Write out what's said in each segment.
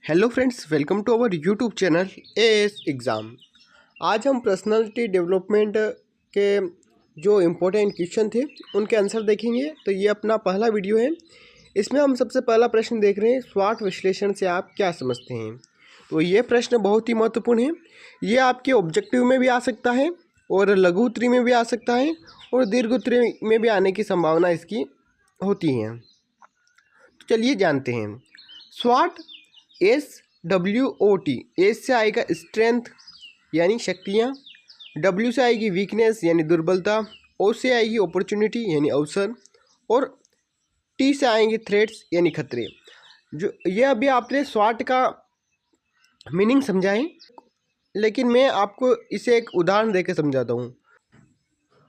Hello friends, welcome to our YouTube channel AS exam. आज हम personality development के जो इम्पोर्टेंट क्वेश्चन थे उनके आंसर देखेंगे। तो ये अपना पहला वीडियो है। इसमें हम सबसे पहला प्रश्न देख रहे हैं, स्वॉट विश्लेषण से आप क्या समझते हैं। तो ये प्रश्न बहुत ही महत्वपूर्ण है। ये आपके ऑब्जेक्टिव में भी आ सकता है और लघु उत्तरी में भी आ सकता है और दीर्घ उत्तरी में भी आने की संभावना इसकी होती है। तो चलिए जानते हैं। स्वॉट SWOT, एस से आएगा स्ट्रेंथ यानी शक्तियाँ, W से आएगी वीकनेस यानी दुर्बलता, O से आएगी अपॉर्चुनिटी यानी अवसर और T से आएंगे थ्रेट्स यानी खतरे। जो ये अभी आपने स्वॉट का मीनिंग समझा है, लेकिन मैं आपको इसे एक उदाहरण देकर समझाता हूँ,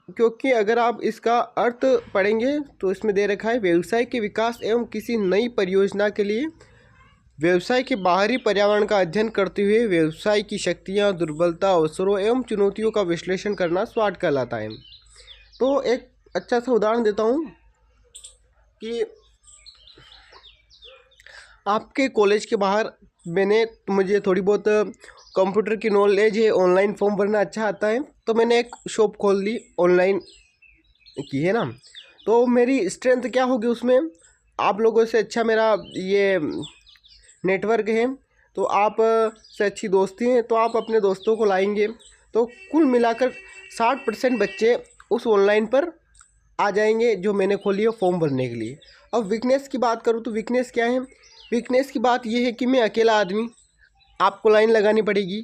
क्योंकि अगर आप इसका अर्थ पढ़ेंगे तो इसमें दे रखा है व्यवसाय के विकास एवं किसी नई परियोजना के लिए व्यवसाय के बाहरी पर्यावरण का अध्ययन करते हुए व्यवसाय की शक्तियां, दुर्बलता, अवसरों एवं चुनौतियों का विश्लेषण करना स्वॉट कहलाता है। तो एक अच्छा सा उदाहरण देता हूं कि आपके कॉलेज के बाहर मुझे थोड़ी बहुत कंप्यूटर की नॉलेज है, ऑनलाइन फॉर्म भरना अच्छा आता है, तो मैंने एक शॉप खोल ली ऑनलाइन की है ना। तो मेरी स्ट्रेंथ क्या होगी उसमें, आप लोगों से अच्छा मेरा ये नेटवर्क है, तो आप से अच्छी दोस्ती है, तो आप अपने दोस्तों को लाएंगे तो कुल मिलाकर 60% बच्चे उस ऑनलाइन पर आ जाएंगे जो मैंने खोली है फॉर्म भरने के लिए। अब वीकनेस की बात करूँ तो वीकनेस क्या है। वीकनेस की बात यह है कि मैं अकेला आदमी, आपको लाइन लगानी पड़ेगी,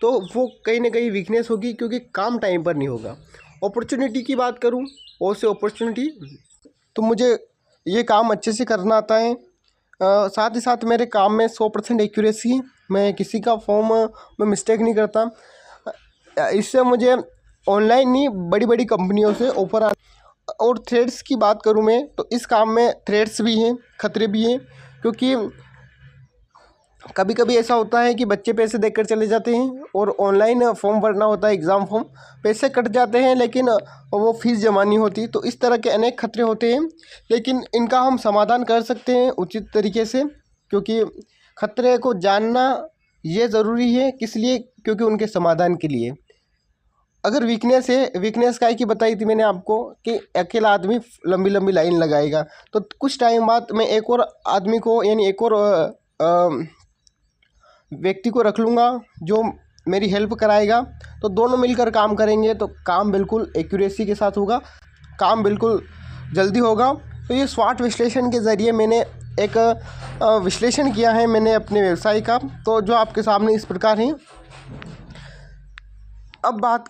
तो वो कहीं ना कहीं वीकनेस होगी क्योंकि काम टाइम पर नहीं होगा। अपॉर्चुनिटी की बात करूँ, और से अपॉर्चुनिटी, तो मुझे ये काम अच्छे से करना आता है, साथ ही साथ मेरे काम में 100% एक्यूरेसी है, मैं किसी का फॉर्म में मिस्टेक नहीं करता। इससे मुझे ऑनलाइन नहीं बड़ी बड़ी कंपनियों से ऑफर आ। और थ्रेड्स की बात करूं मैं, तो इस काम में थ्रेड्स भी हैं, खतरे भी हैं, क्योंकि कभी कभी ऐसा होता है कि बच्चे पैसे देकर चले जाते हैं और ऑनलाइन फॉर्म भरना होता है, एग्ज़ाम फॉर्म, पैसे कट जाते हैं लेकिन वो फीस जमा नहीं होती। तो इस तरह के अनेक खतरे होते हैं, लेकिन इनका हम समाधान कर सकते हैं उचित तरीके से, क्योंकि खतरे को जानना ये ज़रूरी है। किस लिए? क्योंकि उनके समाधान के लिए। अगर वीकनेस है, वीकनेस काय की बताई थी मैंने आपको कि अकेला आदमी लंबी लंबी लाइन लगाएगा, तो कुछ टाइम बाद मैं एक और आदमी को यानी एक और व्यक्ति को रख लूँगा जो मेरी हेल्प कराएगा, तो दोनों मिलकर काम करेंगे तो काम बिल्कुल एक्यूरेसी के साथ होगा, काम बिल्कुल जल्दी होगा। तो ये स्वॉट विश्लेषण के ज़रिए मैंने एक विश्लेषण किया है मैंने अपने व्यवसाय का, तो जो आपके सामने इस प्रकार है। अब बात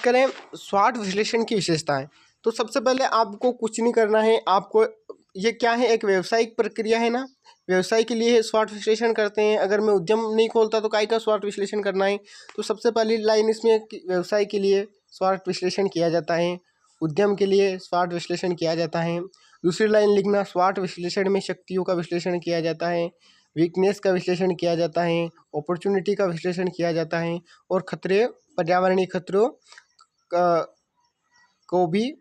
करें स्वॉट विश्लेषण की विशेषताएं। तो सबसे पहले आपको कुछ नहीं करना है, आपको ये क्या है, एक व्यावसायिक प्रक्रिया है ना, व्यवसाय के लिए स्वॉट विश्लेषण करते हैं। अगर मैं उद्यम नहीं खोलता तो काय का स्वॉट विश्लेषण करना है। तो सबसे पहली लाइन इसमें व्यवसाय के लिए स्वॉट विश्लेषण किया जाता है, उद्यम के लिए स्वॉट विश्लेषण किया जाता है। दूसरी लाइन लिखना, स्वॉट विश्लेषण में शक्तियों का विश्लेषण किया जाता है, वीकनेस का विश्लेषण किया जाता है, अपॉर्चुनिटी का विश्लेषण किया जाता है और खतरे, पर्यावरणीय खतरों को भी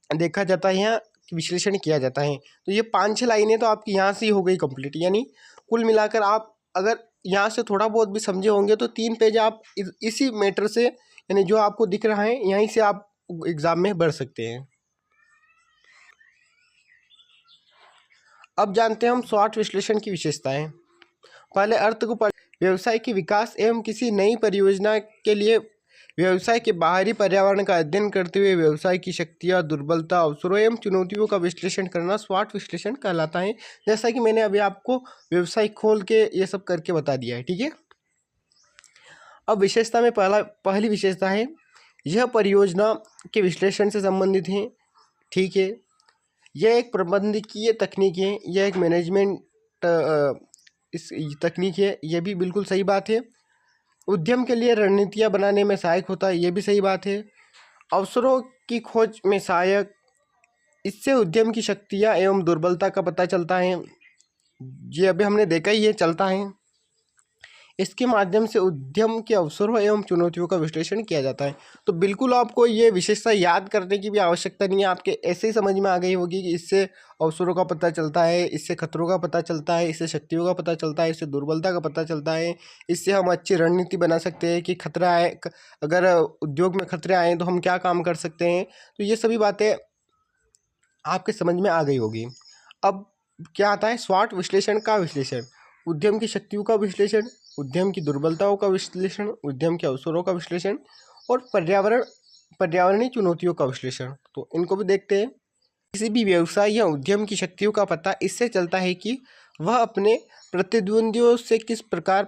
देखा जाता है, यहाँ विश्लेषण किया जाता है। तो ये 5-6 लाइनें तो आपकी यहाँ से ही हो गई कंप्लीट। यानी कुल मिलाकर आप अगर यहाँ से थोड़ा बहुत भी समझे होंगे तो 3 पेज आप इसी मैटर से, यानी जो आपको दिख रहा है यहीं से आप एग्ज़ाम में बढ़ सकते हैं। अब जानते हैं हम स्वॉट विश्लेषण की विशेषताएं। पहले अर्थ को व्यवसाय के विकास एवं किसी नई परियोजना के लिए व्यवसाय के बाहरी पर्यावरण का अध्ययन करते हुए व्यवसाय की शक्तियां, दुर्बलता, अवसरों एवं चुनौतियों का विश्लेषण करना स्वॉट विश्लेषण कहलाता है। जैसा कि मैंने अभी आपको व्यवसाय खोल के ये सब करके बता दिया है, ठीक है। अब विशेषता में पहली विशेषता है, यह परियोजना के विश्लेषण से संबंधित है, ठीक है। यह एक प्रबंधकीय तकनीक है, यह एक मैनेजमेंट इस तकनीक है, यह भी बिल्कुल सही बात है। उद्यम के लिए रणनीतियाँ बनाने में सहायक होता है, ये भी सही बात है। अवसरों की खोज में सहायक, इससे उद्यम की शक्तियाँ एवं दुर्बलता का पता चलता है, ये अभी हमने देखा ही है, चलता है। इसके माध्यम से उद्यम के अवसरों एवं चुनौतियों का विश्लेषण किया जाता है। तो बिल्कुल आपको ये विशेषता याद करने की भी आवश्यकता नहीं है, आपके ऐसे ही समझ में आ गई होगी कि इससे अवसरों का पता चलता है, इससे खतरों का पता चलता है, इससे शक्तियों का पता चलता है, इससे दुर्बलता का पता चलता है, इससे हम अच्छी रणनीति बना सकते हैं कि खतरा है, अगर उद्योग में खतरे आए तो हम क्या काम कर सकते हैं। तो ये सभी बातें आपके समझ में आ गई होगी। अब क्या आता है, स्वॉट विश्लेषण का विश्लेषण, उद्यम की शक्तियों का विश्लेषण, उद्यम की दुर्बलताओं का विश्लेषण, उद्यम के अवसरों का विश्लेषण और पर्यावरणीय चुनौतियों का विश्लेषण। तो इनको भी देखते हैं। किसी भी व्यवसाय या उद्यम की शक्तियों का पता इससे चलता है कि वह अपने प्रतिद्वंदियों से किस प्रकार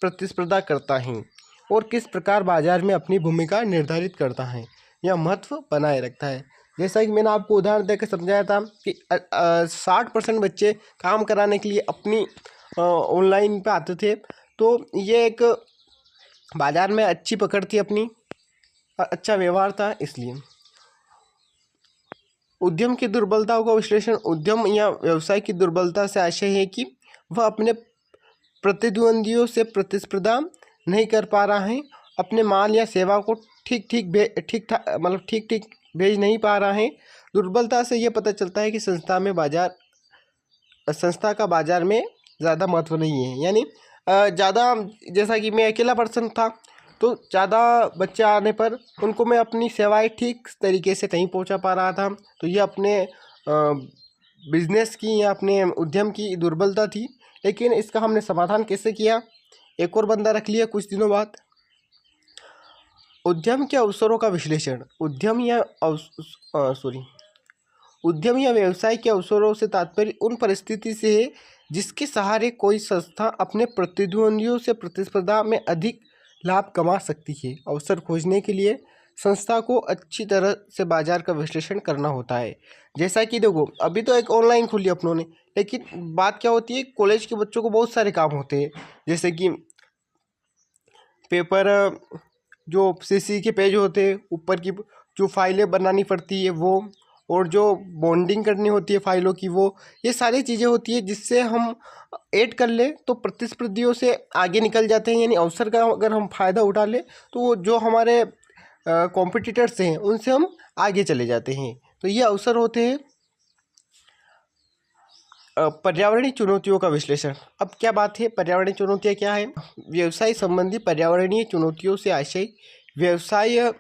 प्रतिस्पर्धा करता है और किस प्रकार बाजार में अपनी भूमिका निर्धारित करता है या महत्व बनाए रखता है। जैसा कि मैंने आपको उदाहरण देकर समझाया था कि 60% बच्चे काम कराने के लिए अपनी ऑनलाइन पे आते थे, तो ये एक बाजार में अच्छी पकड़ थी अपनी, अच्छा व्यवहार था। इसलिए उद्यम की दुर्बलताओं का विश्लेषण, उद्यम या व्यवसाय की दुर्बलता से आशय है कि वह अपने प्रतिद्वंदियों से प्रतिस्पर्धा नहीं कर पा रहा है, अपने माल या सेवा को ठीक भेज नहीं पा रहा है। दुर्बलता से ये पता चलता है कि संस्था का बाजार में ज़्यादा महत्व नहीं है, यानी ज़्यादा, जैसा कि मैं अकेला पर्सन था तो ज़्यादा बच्चे आने पर उनको मैं अपनी सेवाएं ठीक तरीके से नहीं पहुंचा पा रहा था। तो ये अपने बिजनेस की या अपने उद्यम की दुर्बलता थी। लेकिन इसका हमने समाधान कैसे किया, एक और बंदा रख लिया कुछ दिनों बाद। उद्यम के अवसरों का विश्लेषण, उद्यम या व्यवसाय के अवसरों से तात्पर्य उन परिस्थिति से है जिसके सहारे कोई संस्था अपने प्रतिद्वंदियों से प्रतिस्पर्धा में अधिक लाभ कमा सकती है। अवसर खोजने के लिए संस्था को अच्छी तरह से बाजार का विश्लेषण करना होता है। जैसा कि देखो, अभी तो एक ऑनलाइन खुली अपनों ने, लेकिन बात क्या होती है, कॉलेज के बच्चों को बहुत सारे काम होते हैं, जैसे कि पेपर, जो सीसी के पेज होते हैं, ऊपर की जो फाइलें बनानी पड़ती है वो, और जो बॉन्डिंग करनी होती है फाइलों की वो, ये सारी चीज़ें होती है जिससे हम ऐड कर ले तो प्रतिस्पर्धियों से आगे निकल जाते हैं। यानी अवसर का अगर हम फ़ायदा उठा ले तो जो हमारे कॉम्पिटिटर्स हैं उनसे हम आगे चले जाते हैं। तो ये अवसर होते हैं। पर्यावरणीय चुनौतियों का विश्लेषण, अब क्या बात है, पर्यावरणीय चुनौतियाँ क्या है। व्यवसाय संबंधी पर्यावरणीय चुनौतियों से आशय व्यवसाय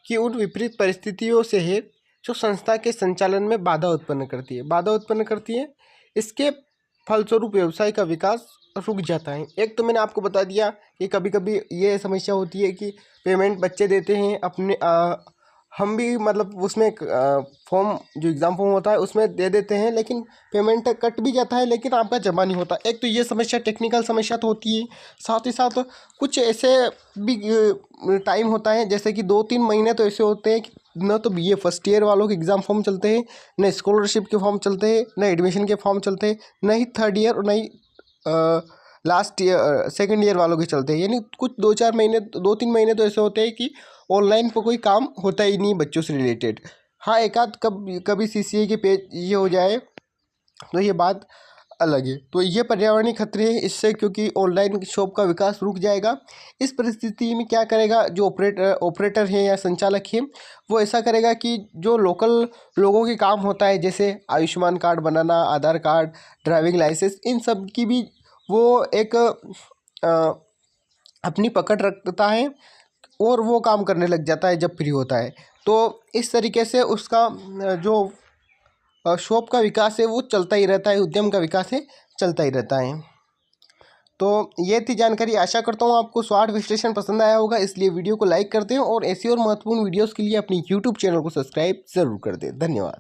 की उन विपरीत परिस्थितियों से है जो संस्था के संचालन में बाधा उत्पन्न करती है। इसके फलस्वरूप व्यवसाय का विकास रुक जाता है। एक तो मैंने आपको बता दिया कि कभी कभी ये समस्या होती है कि पेमेंट बच्चे देते हैं अपने, हम भी मतलब उसमें फॉर्म, जो एग्ज़ाम फॉर्म होता है उसमें दे देते हैं, लेकिन पेमेंट कट भी जाता है लेकिन आपका जमा नहीं होता। एक तो ये समस्या, टेक्निकल समस्या तो होती है। साथ ही साथ कुछ ऐसे भी टाइम होता है, जैसे कि 2-3 महीने तो ऐसे होते हैं कि न तो BA फर्स्ट ईयर वालों के एग्ज़ाम फॉर्म चलते हैं, न स्कॉलरशिप के फॉर्म चलते हैं, न एडमिशन के फॉर्म चलते हैं, न ही थर्ड ईयर और न ही लास्ट ईयर सेकेंड ईयर वालों के चलते हैं। यानी कुछ 2-4 महीने, 2-3 महीने तो ऐसे होते हैं कि ऑनलाइन पर कोई काम होता ही नहीं बच्चों से रिलेटेड। हाँ, एक आध कभी CCA के पेज ये हो जाए तो ये बात अलग है। तो ये पर्यावरणीय खतरे हैं इससे, क्योंकि ऑनलाइन शॉप का विकास रुक जाएगा। इस परिस्थिति में क्या करेगा, जो ऑपरेटर है या संचालक है, वो ऐसा करेगा कि जो लोकल लोगों के काम होता है, जैसे आयुष्मान कार्ड बनाना, आधार कार्ड, ड्राइविंग लाइसेंस, इन सब की भी वो एक अपनी पकड़ रखता है और वो काम करने लग जाता है जब फ्री होता है। तो इस तरीके से उसका जो शॉप का विकास है वो चलता ही रहता है, उद्यम का विकास है चलता ही रहता है। तो ये थी जानकारी। आशा करता हूँ आपको स्वॉट विश्लेषण पसंद आया होगा, इसलिए वीडियो को लाइक करते हैं और ऐसी और महत्वपूर्ण वीडियोस के लिए अपनी YouTube चैनल को सब्सक्राइब ज़रूर कर दें। धन्यवाद।